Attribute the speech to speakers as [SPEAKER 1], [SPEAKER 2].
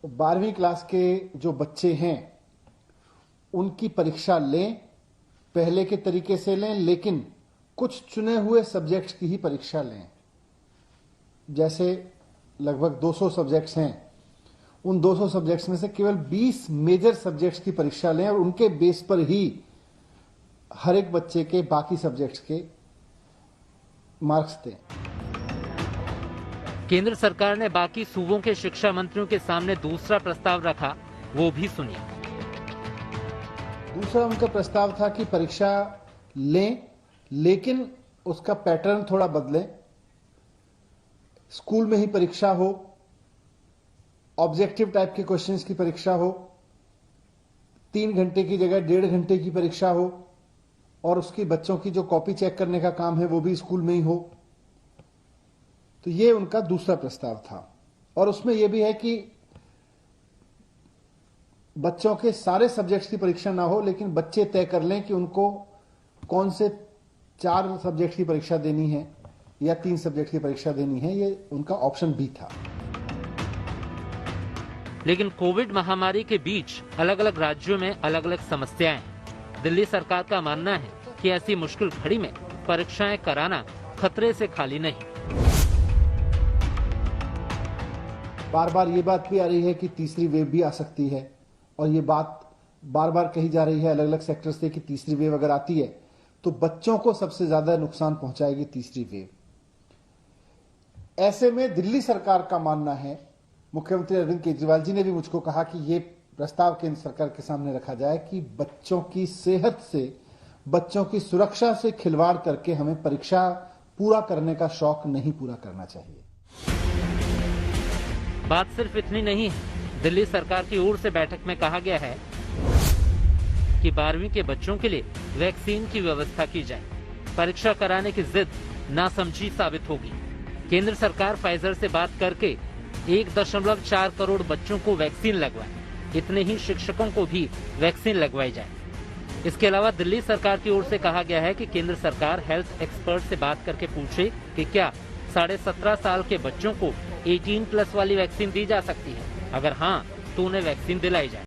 [SPEAKER 1] 12वीं क्लास के जो बच्चे हैं उनकी परीक्षा लें, पहले के तरीके से लें, लेकिन कुछ चुने हुए सब्जेक्ट्स की ही परीक्षा लें। जैसे लगभग 200 सब्जेक्ट्स हैं, उन 200 सब्जेक्ट्स में से केवल 20 मेजर सब्जेक्ट्स की परीक्षा लें और उनके बेस पर ही हर एक बच्चे के बाकी सब्जेक्ट्स के मार्क्स दें।
[SPEAKER 2] केंद्र सरकार ने बाकी सूबों के शिक्षा मंत्रियों के सामने दूसरा प्रस्ताव रखा, वो भी सुनिए।
[SPEAKER 1] दूसरा उनका प्रस्ताव था कि परीक्षा लें, लेकिन उसका पैटर्न थोड़ा बदलें। स्कूल में ही परीक्षा हो, ऑब्जेक्टिव टाइप के क्वेश्चंस की परीक्षा हो, 3 घंटे की जगह 1.5 घंटे की परीक्षा हो, और उसकी बच्चों की जो कॉपी चेक करने का काम है वो भी स्कूल में ही हो। तो ये उनका दूसरा प्रस्ताव था। और उसमें यह भी है कि बच्चों के सारे सब्जेक्ट्स की परीक्षा ना हो, लेकिन बच्चे तय कर लें कि उनको कौन से 4 सब्जेक्ट की परीक्षा देनी है या 3 सब्जेक्ट की परीक्षा देनी है। ये उनका ऑप्शन भी था।
[SPEAKER 2] लेकिन कोविड महामारी के बीच अलग अलग राज्यों में अलग अलग समस्याएं हैं। दिल्ली सरकार का मानना है कि ऐसी मुश्किल घड़ी में परीक्षाएं कराना खतरे से खाली नहीं।
[SPEAKER 1] बार बार ये बात भी आ रही है कि तीसरी वेव भी आ सकती है, और ये बात बार बार कही जा रही है अलग अलग सेक्टर से कि तीसरी वेव अगर आती है तो बच्चों को सबसे ज्यादा नुकसान पहुंचाएगी तीसरी वेव। ऐसे में दिल्ली सरकार का मानना है, मुख्यमंत्री अरविंद केजरीवाल जी ने भी मुझको कहा कि ये प्रस्ताव केंद्र सरकार के सामने रखा जाए कि बच्चों की सेहत से, बच्चों की सुरक्षा से खिलवाड़ करके हमें परीक्षा पूरा करने का शौक नहीं पूरा करना चाहिए।
[SPEAKER 2] बात सिर्फ इतनी नहीं है। दिल्ली सरकार की ओर से बैठक में कहा गया है कि 12वीं के बच्चों के लिए वैक्सीन की व्यवस्था की जाए। परीक्षा कराने की जिद नासमझी साबित होगी। केंद्र सरकार फाइजर से बात करके 1.4 करोड़ बच्चों को वैक्सीन लगवाए, इतने ही शिक्षकों को भी वैक्सीन लगवाई जाए। इसके अलावा दिल्ली सरकार की ओर से कहा गया है कि केंद्र सरकार हेल्थ एक्सपर्ट से बात करके पूछे कि क्या 17.5 साल के बच्चों को 18+ वाली वैक्सीन दी जा सकती है। अगर हाँ, तो उन्हें वैक्सीन दिलाई जाए।